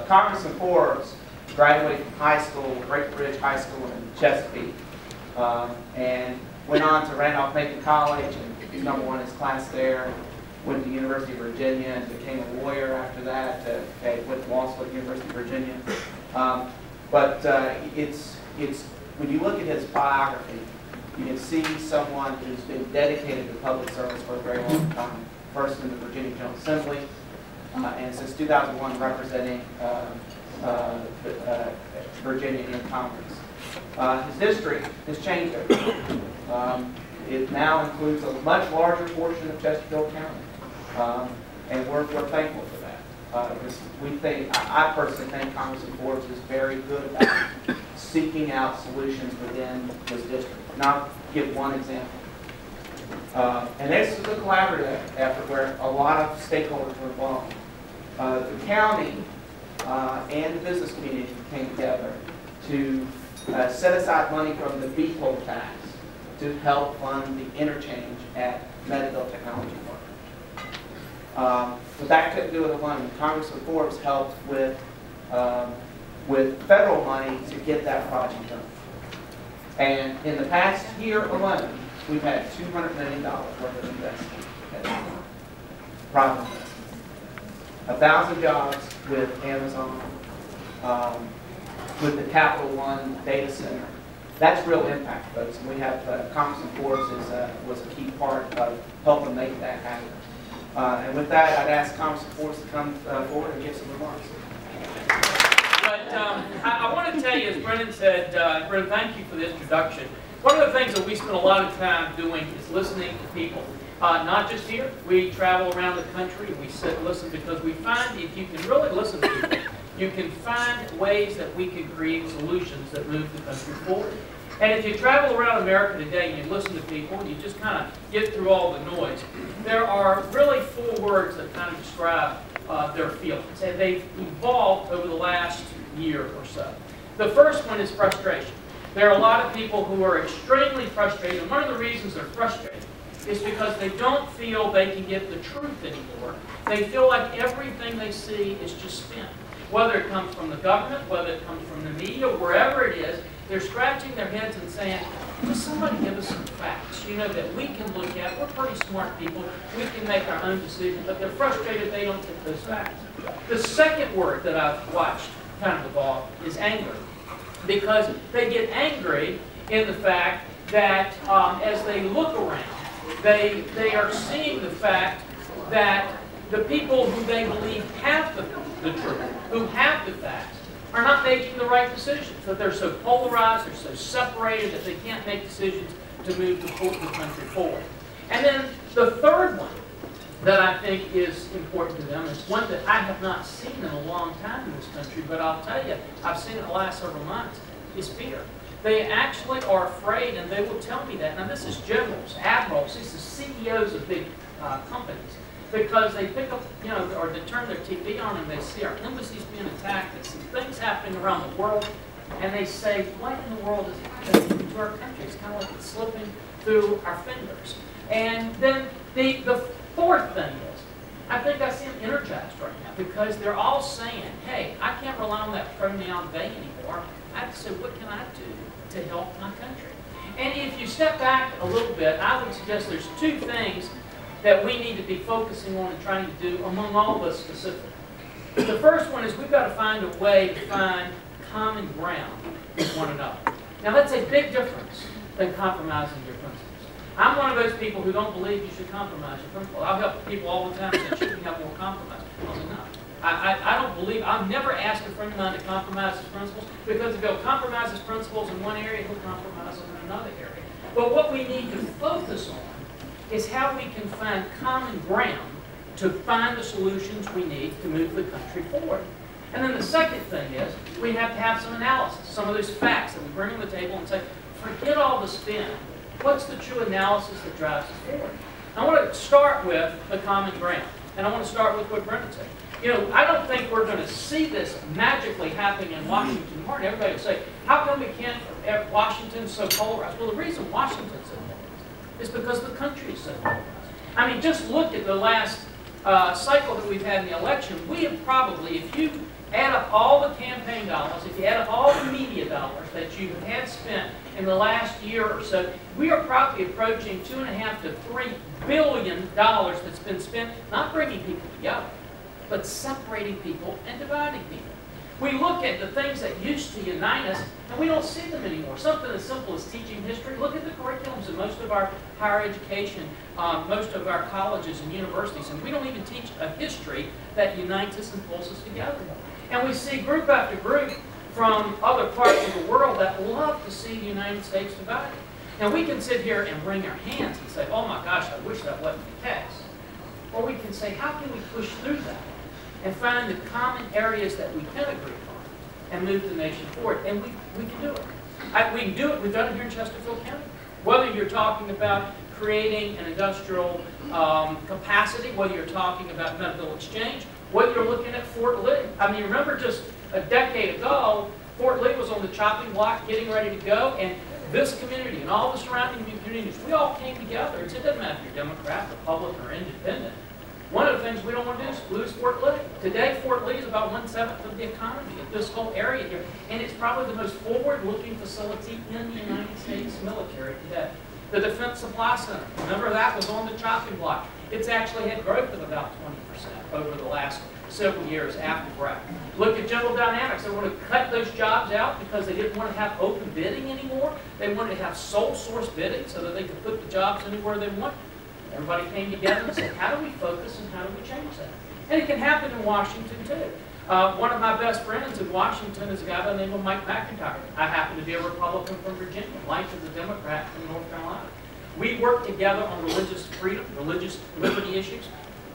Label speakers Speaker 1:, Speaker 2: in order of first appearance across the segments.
Speaker 1: Congressman Forbes graduated from high school, Great Bridge High School in Chesterfield, and went on to Randolph-Macon College and was #1 in his class there. Went to the University of Virginia and became a lawyer after that. Went to law school at the University of Virginia. It's when you look at his biography, you can see someone who's been dedicated to public service for a very long time. First in the Virginia General Assembly, and since 2001 representing Virginia in Congress. His district has changed over time. It now includes a much larger portion of Chesterfield County, and we're thankful for that. Because I personally think Congressman Forbes is very good about seeking out solutions within his district. And I'll give one example. And this is a collaborative effort where a lot of stakeholders were involved. The county and the business community came together to set aside money from the vehicle tax to help fund the interchange at Mediville Technology Park. But that couldn't do it alone. Congressman Forbes helped with federal money to get that project done. And in the past year alone, we've had $200 million worth of investment at that point. Private investment. 1,000 jobs with Amazon, with the Capital One data center. That's real impact, folks. And we have Congressman Forbes was a key part of helping make that happen. And with that, I'd ask Congressman Forbes to come forward and give some remarks.
Speaker 2: But I want to tell you, as Brendan said, Brendan, thank you for the introduction. One of the things that we spend a lot of time doing is listening to people. Not just here. We travel around the country and we sit and listen because we find if you can really listen to people, you can find ways that we can create solutions that move the country forward. And if you travel around America today and you listen to people and you just kind of get through all the noise, there are really 4 words that kind of describe their feelings. And they've evolved over the last year or so. The first one is frustration. There are a lot of people who are extremely frustrated. And one of the reasons they're frustrated is because they don't feel they can get the truth anymore. They feel like everything they see is just spin. Whether it comes from the government, whether it comes from the media, wherever it is, they're scratching their heads and saying, will somebody give us some facts, that we can look at? We're pretty smart people. We can make our own decisions, but they're frustrated they don't get those facts. The second word that I've watched kind of evolve is anger. Because they get angry in the fact that as they look around, they are seeing the fact that the people who they believe have the truth, who have the facts, are not making the right decisions. That they're so polarized, they're so separated that they can't make decisions to move the country forward. And then the third one that I think is important to them is one that I have not seen in a long time in this country, but I'll tell you, I've seen it the last several months, is fear. They actually are afraid, and they will tell me that. Now, this is generals, admirals, these are CEOs of big companies, because they pick up, or they turn their TV on and they see our embassies being attacked, they see things happening around the world, and they say, what in the world is happening to our country? It's kind of like it's slipping through our fingers. And then the fourth thing is, I think I see them energized right now, because they're all saying, hey, I can't rely on that pronoun they anymore. I have to say, what can I do to help my country? And if you step back a little bit, I would suggest there's 2 things that we need to be focusing on and trying to do among all of us specifically. The first one is we've got to find a way to find common ground with one another. Now, that's a big difference than compromising your principles. I'm one of those people who don't believe you should compromise your principles. I'll help people all the time say, should we have more compromise? I say, no. I don't believe, I've never asked a friend of mine to compromise his principles, because if he'll compromise his principles in one area, he'll compromise them in another area. But what we need to focus on is how we can find common ground to find the solutions we need to move the country forward. And then the second thing is, we have to have some analysis, some of those facts that we bring on the table and say, forget all the spin. What's the true analysis that drives us forward? I want to start with the common ground. And I want to start with what Brendan said. I don't think we're going to see this magically happening in Washington tomorrow. Everybody will say, how come we can't, Washington's so polarized? Well, the reason Washington's so polarized is because the country is so polarized. I mean, just look at the last cycle that we've had in the election. We have probably, if you add up all the campaign dollars, if you add up all the media dollars that you have had spent in the last year or so, we are probably approaching $2.5 to $3 billion that's been spent not bringing people together, but separating people and dividing people. We look at the things that used to unite us, and we don't see them anymore. Something as simple as teaching history. Look at the curriculums in most of our higher education, most of our colleges and universities, and we don't even teach a history that unites us and pulls us together. And we see group after group from other parts of the world that love to see the United States divided. Now we can sit here and wring our hands and say, oh my gosh, I wish that wasn't the case. Or we can say, how can we push through that and find the common areas that we can agree on and move the nation forward? And we can do it. We can do it. We've done it here in Chesterfield County. Whether you're talking about creating an industrial capacity, whether you're talking about medical exchange, whether you're looking at Fort Lee. I mean, remember just a decade ago, Fort Lee was on the chopping block getting ready to go, and this community and all the surrounding communities, we all came together. It doesn't matter if you're Democrat, Republican, or Independent. One of the things we don't want to do is lose Fort Lee. Today, Fort Lee is about 1/7 of the economy of this whole area here, and it's probably the most forward-looking facility in the United States military today. The Defense Supply Center, remember that was on the chopping block. It's actually had growth of about 20% over the last several years after Iraq. Look at General Dynamics. They want to cut those jobs out because they didn't want to have open bidding anymore. They wanted to have sole source bidding so that they could put the jobs anywhere they want. Everybody came together and said, how do we focus and how do we change that? And it can happen in Washington too. One of my best friends in Washington is a guy by the name of Mike McIntyre. I happen to be a Republican from Virginia. Mike is a Democrat from North Carolina. We work together on religious freedom, religious liberty issues.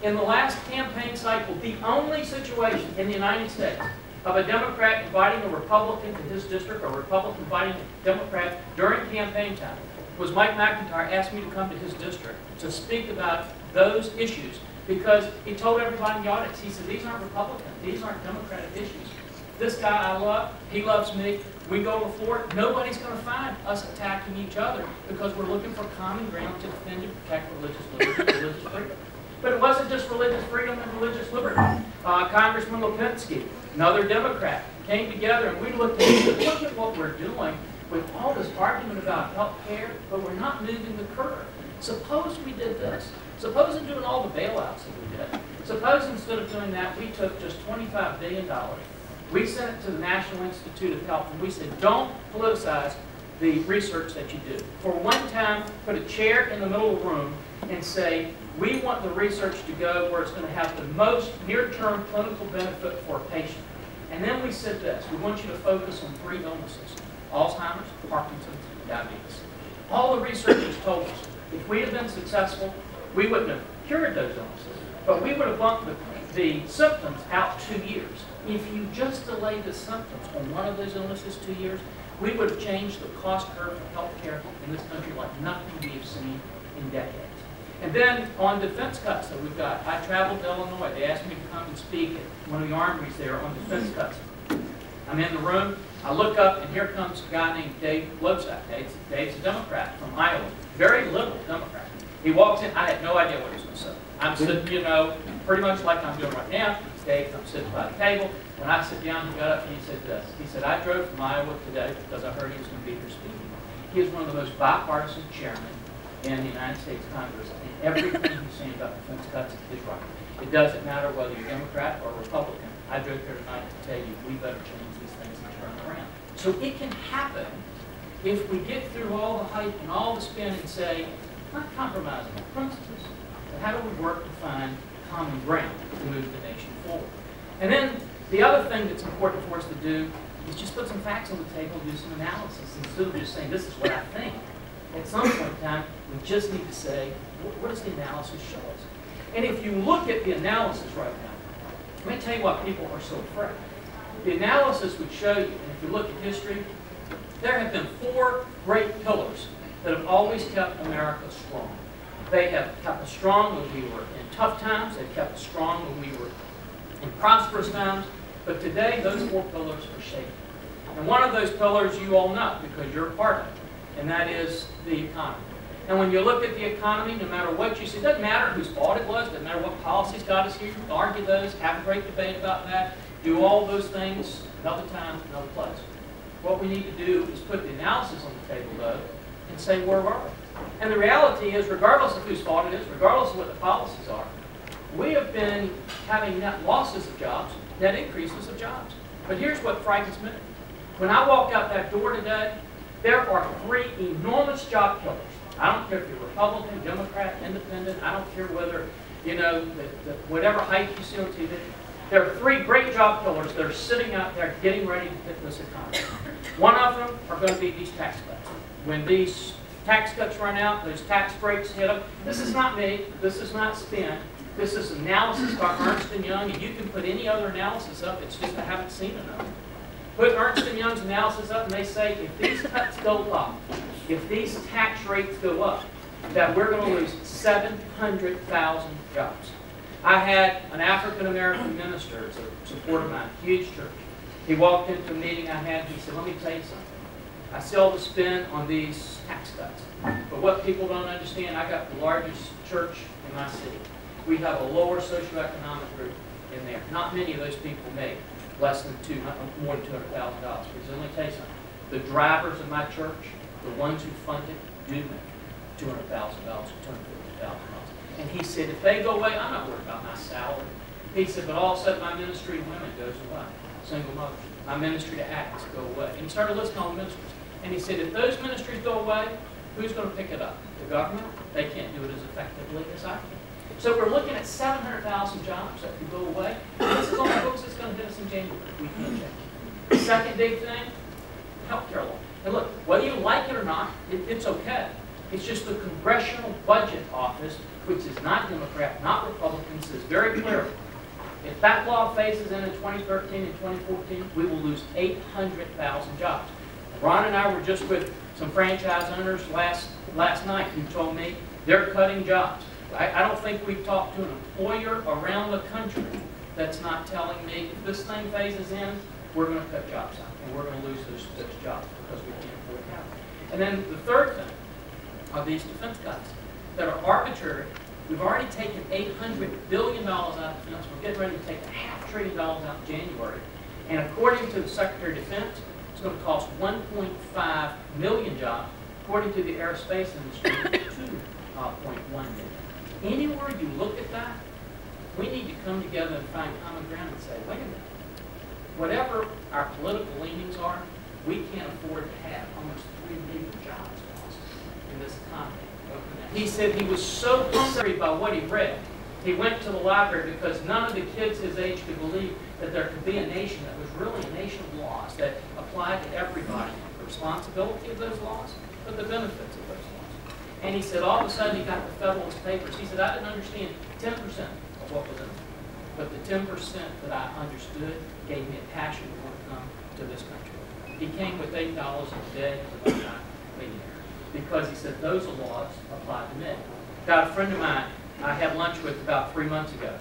Speaker 2: In the last campaign cycle, the only situation in the United States of a Democrat inviting a Republican to his district or a Republican inviting a Democrat during campaign time was Mike McIntyre asked me to come to his district to speak about those issues because he told everybody in the audience, he said, these aren't Republican, these aren't Democratic issues. This guy I love, he loves me, we go to the floor, nobody's going to find us attacking each other because we're looking for common ground to defend and protect religious liberty, religious freedom. But it wasn't just religious freedom and religious liberty. Congressman Lipinski, another Democrat, came together and we looked at what we're doing with all this argument about health care, but we're not moving the curve. Suppose we did this. Suppose in doing all the bailouts that we did, suppose instead of doing that, we took just $25 billion. We sent it to the National Institute of Health and we said, don't politicize the research that you do. For one time, put a chair in the middle of the room and say, we want the research to go where it's going to have the most near-term clinical benefit for a patient. And then we said this, we want you to focus on 3 illnesses: Alzheimer's, Parkinson's, and diabetes. All the researchers told us, if we had been successful, we wouldn't have cured those illnesses, but we would have bumped the symptoms out 2 years. If you just delay the symptoms on one of those illnesses 2 years, we would have changed the cost curve for health care in this country like nothing we have seen in decades. And then on defense cuts that we've got, I traveled to Illinois. They asked me to come and speak at one of the armories there on defense cuts. I'm in the room. I look up, and here comes a guy named Dave Loebsack. Dave's a Democrat from Iowa, very liberal Democrat. He walks in. I had no idea what he was going to say. I'm sitting, you know, pretty much like I'm doing right now. It's Dave. I'm sitting by the table. When I sit down, he got up and he said this. He said, I drove from Iowa today because I heard he was going to be here speaking. He is one of the most bipartisan chairmen in the United States Congress, and everything he's saying about defense cuts is right. It doesn't matter whether you're Democrat or Republican. I drove here tonight to tell you we better change these things and turn around. So it can happen if we get through all the hype and all the spin and say, not compromising our principles, but how do we work to find common ground to move the nation forward? And then the other thing that's important for us to do is just put some facts on the table and do some analysis instead of just saying, this is what I think. At some point in time, we just need to say, what does the analysis show us? And if you look at the analysis right now, let me tell you why people are so afraid. The analysis would show you, and if you look at history, there have been 4 great pillars that have always kept America strong. They have kept us strong when we were in tough times. They've kept us strong when we were in prosperous times. But today, those 4 pillars are shaken. And one of those pillars you all know because you're a part of it, and that is the economy. And when you look at the economy, no matter what you see, it doesn't matter whose fault it was, doesn't matter what policies got us here, you can argue those, have a great debate about that, do all those things another time, another place. What we need to do is put the analysis on the table, though, and say, where are we? And the reality is, regardless of whose fault it is, regardless of what the policies are, we have been having net losses of jobs, net increases of jobs. But here's what frightens me. When I walk out that door today, there are 3 enormous job killers. I don't care if you're Republican, Democrat, Independent, I don't care whether, you know, whatever hype you see on TV. There are 3 great job killers that are sitting out there getting ready to hit this economy. One of them are going to be these tax cuts. When these tax cuts run out, those tax breaks hit them. This is not me. This is not spin. This is analysis by Ernst & Young, and you can put any other analysis up. It's just I haven't seen enough. Put Ernst & Young's analysis up, and they say if these cuts go up, if these tax rates go up, that we're going to lose 700,000 jobs. I had an African-American minister, as a supporter of mine, huge church. He walked into a meeting I had, and he said, let me tell you something. I see all the spin on these tax cuts. But what people don't understand, I got the largest church in my city. We have a lower socioeconomic group in there. Not many of those people make less than more than $200,000. Because let me tell you something. The drivers of my church, the ones who fund it, do make $200,000, $250,000. And he said, if they go away, I'm not worried about my salary. He said, but all of a sudden my ministry to women goes away. Single mothers. My ministry to acts go away. And he started listing all the ministries. And he said, if those ministries go away, who's going to pick it up? The government? They can't do it as effectively as I can. So we're looking at 700,000 jobs that could go away. This is on the books that's going to hit us in January. We can't change it. The second big thing, healthcare law. And look, whether you like it or not, it's okay. It's just the Congressional Budget Office, which is not Democrat, not Republican, says very clearly, if that law phases in 2013 and 2014, we will lose 800,000 jobs. Ron and I were just with some franchise owners last night who told me they're cutting jobs. I don't think we've talked to an employer around the country that's not telling me if this thing phases in, we're going to cut jobs out and we're going to lose those jobs because we can't afford to have them. And then the third thing are these defense cuts that are arbitrary. We've already taken $800 billion out of defense. We're getting ready to take $500 billion out in January. And according to the Secretary of Defense, it's going to cost 1.5 million jobs. According to the aerospace industry, 2.1 million. Anywhere you look at that, we need to come together and find common ground and say, wait a minute. Whatever our political leanings are, we can't afford to have almost 3 million jobs lost in this economy. He said he was so concerned by what he read. He went to the library because none of the kids his age could believe that there could be a nation that was really a nation of laws that applied to everybody. The responsibility of those laws, but the benefits of those laws. And he said all of a sudden he got the Federalist Papers. He said, I didn't understand 10% of what was in them. But the 10% that I understood gave me a passion to want to come to this country. He came with $8 a day to buy a millionaire. Because he said those laws apply to me. Got a friend of mine I had lunch with about 3 months ago.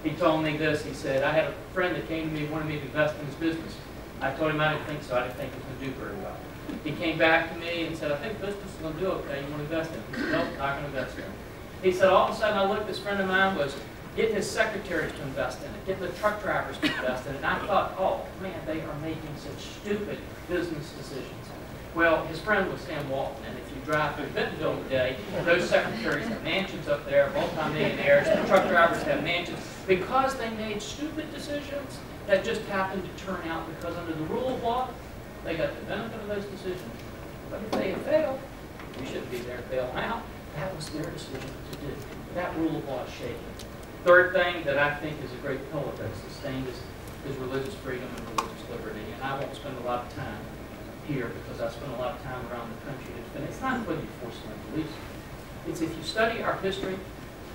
Speaker 2: He told me this. He said, I had a friend that came to me, wanted me to invest in his business. I told him I didn't think so. I didn't think it was going to do very well. He came back to me and said, I think business is going to do okay. You want to invest in it? He said, nope, not going to invest in it. He said, all of a sudden I looked, this friend of mine was getting his secretaries to invest in it, getting the truck drivers to invest in it. And I thought, oh, man, they are making such stupid business decisions. Well, his friend was Sam Walton, and if you drive through Bentonville today, those secretaries have mansions up there, multimillionaires, the truck drivers have mansions, because they made stupid decisions that just happened to turn out because under the rule of law, they got the benefit of those decisions. But if they had failed, you shouldn't be there to bail them out. That was their decision to do. That rule of law is shaken. Third thing that I think is a great pillar that's sustained is religious freedom and religious liberty. And I won't spend a lot of time here because I spend a lot of time around the country to defend. It's not whether you force my beliefs. It's if you study our history,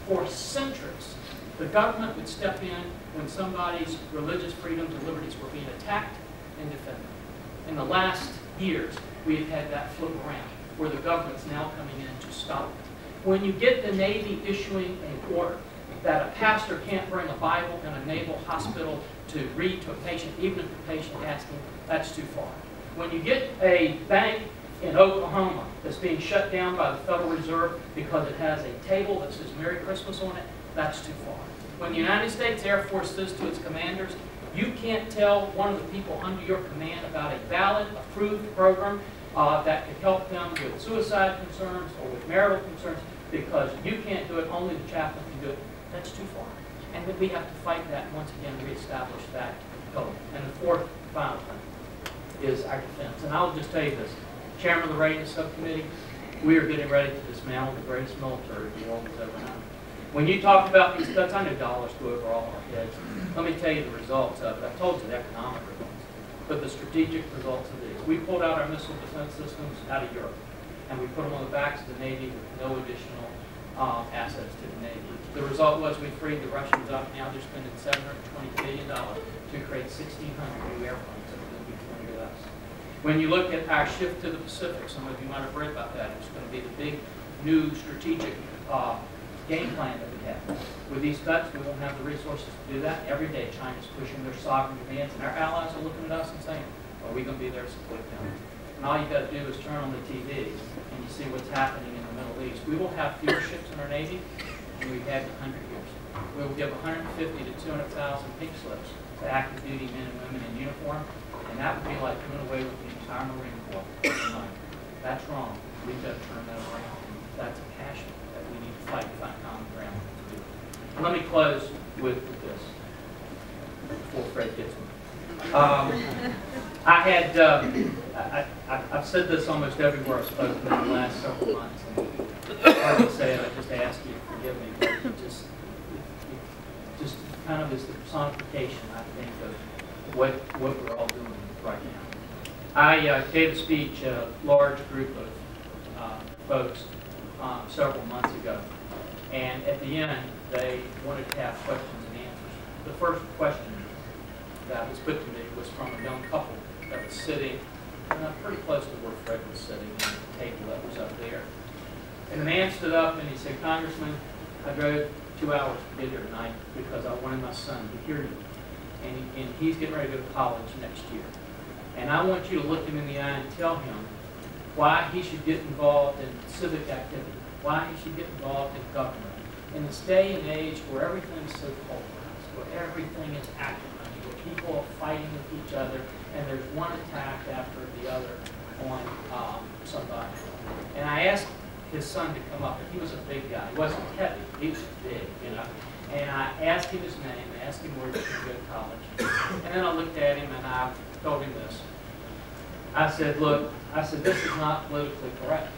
Speaker 2: for centuries, the government would step in when somebody's religious freedoms and liberties were being attacked and defended. In the last years, we have had that flip around, where the government's now coming in to stop it. When you get the Navy issuing an order that a pastor can't bring a Bible in a naval hospital to read to a patient, even if the patient asks him, that's too far. When you get a bank in Oklahoma that's being shut down by the Federal Reserve because it has a table that says Merry Christmas on it, that's too far. When the United States Air Force says to its commanders, you can't tell one of the people under your command about a valid, approved program that could help them with suicide concerns or with marital concerns because you can't do it, only the chaplain can do it, that's too far. And then we have to fight that and once again reestablish that code. And the fourth, final thing is our defense. And I'll just tell you this, Chairman of the Readiness Subcommittee, we are getting ready to dismantle the greatest military the world has ever known. When you talk about these cuts, I know dollars go over all our heads. Let me tell you the results of it. I told you the economic results, but the strategic results of these. We pulled out our missile defense systems out of Europe, and we put them on the backs of the Navy with no additional assets to the Navy. The result was we freed the Russians up. Now they're spending $720 billion to create 1,600 new airplanes that are going to be pointed at us. When you look at our shift to the Pacific, some of you might have read about that. It's going to be the big new strategic game plan that we have. With these cuts, we won't have the resources to do that. Every day, China's pushing their sovereign demands, and our allies are looking at us and saying, are we going to be there to support them? And all you've got to do is turn on the TV, and you see what's happening in the Middle East. We will have fewer ships in our Navy than we've had in 100 years. We will give 150 to 200,000 pink slips to active duty men and women in uniform, and that would be like doing away with the entire Marine Corps tonight. That's wrong. We've got to turn that around. That's a passion that we need to fight common ground to do. And let me close with this before Fred gets me. I've said this almost everywhere I've spoken in the last several months. And hard to say it, I just ask you to forgive me, but it just kind of is the personification, I think, of what we're all doing right now. I gave a speech, a large group of folks several months ago, and at the end, they wanted to have questions and answers. The first question that was put to me was from a young couple that was sitting pretty close to where Fred was sitting, on the table that was up there. And the man stood up and he said, Congressman, I drove 2 hours to get here tonight because I wanted my son to hear you. And he's getting ready to go to college next year. And I want you to look him in the eye and tell him why he should get involved in civic activity, why he should get involved in government. In this day and age where everything is so polarized, where everything is acrimony, where people are fighting with each other, and there's one attack after the other on somebody. And I asked his son to come up, and he was a big guy. He wasn't heavy, he was big, you know. And I asked him his name, I asked him where he should go to college. And then I looked at him and I told him this. I said, look, this is not politically correct,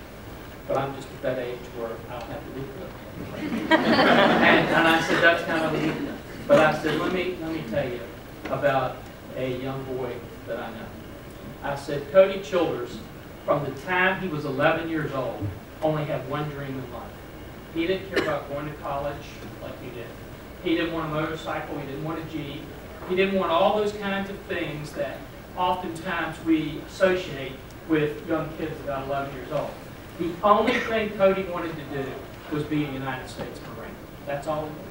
Speaker 2: but I'm just at that age where I don't have to be politically correct. and I said, that's kind of a weakness. But I said, let me tell you about a young boy that I know. I said, Cody Childers, from the time he was 11 years old, only had one dream in life. He didn't care about going to college like you did. He didn't want a motorcycle, he didn't want a Jeep. He didn't want all those kinds of things that oftentimes we associate with young kids about 11 years old. The only thing Cody wanted to do was be a United States Marine. That's all he wanted.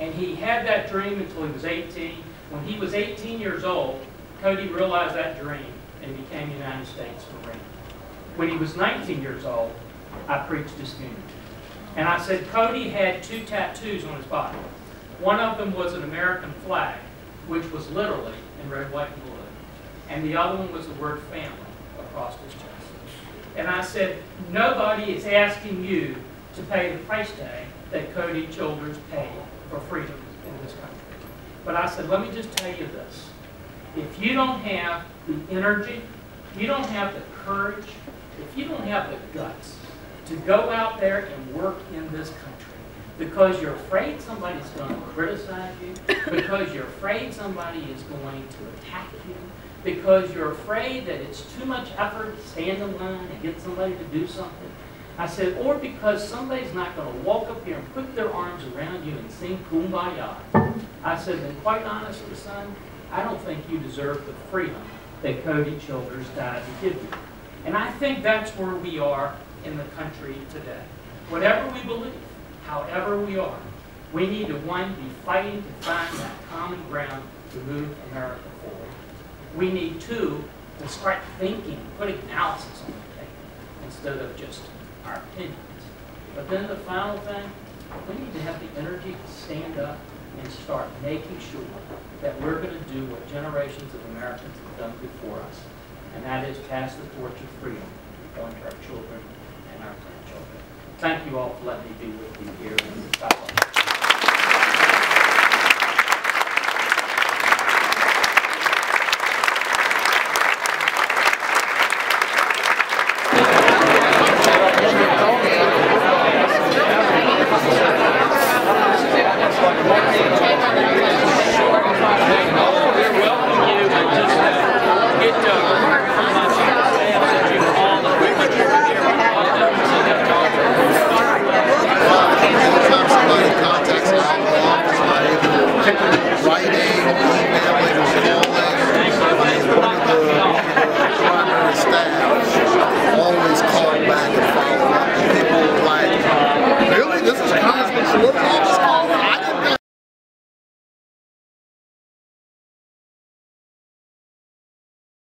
Speaker 2: And he had that dream until he was 18. When he was 18 years old, Cody realized that dream and became a United States Marine. When he was 19 years old, I preached his funeral. And I said, Cody had 2 tattoos on his body. One of them was an American flag, which was literally in red, white, and blue. And the other one was the word family across his chest. And I said, nobody is asking you to pay the price tag that Cody Childers paid for freedom in this country. But I said, let me just tell you this. If you don't have the energy, if you don't have the courage, if you don't have the guts to go out there and work in this country because you're afraid somebody's going to criticize you, because you're afraid somebody is going to attack you, because you're afraid that it's too much effort to stand in line and get somebody to do something. I said, or because somebody's not going to walk up here and put their arms around you and sing Kumbaya. I said, then quite honestly, son, I don't think you deserve the freedom that Cody Childers died to give you. And I think that's where we are in the country today. Whatever we believe, however we are, we need to, one, be fighting to find that common ground to move America forward. We need, two, to start thinking, putting analysis on the table. instead of just our opinions. But then the final thing, we need to have the energy to stand up and start making sure that we're going to do what generations of Americans have done before us, and that is pass the torch of freedom on to our children and our grandchildren. Thank you all for letting me be with you here.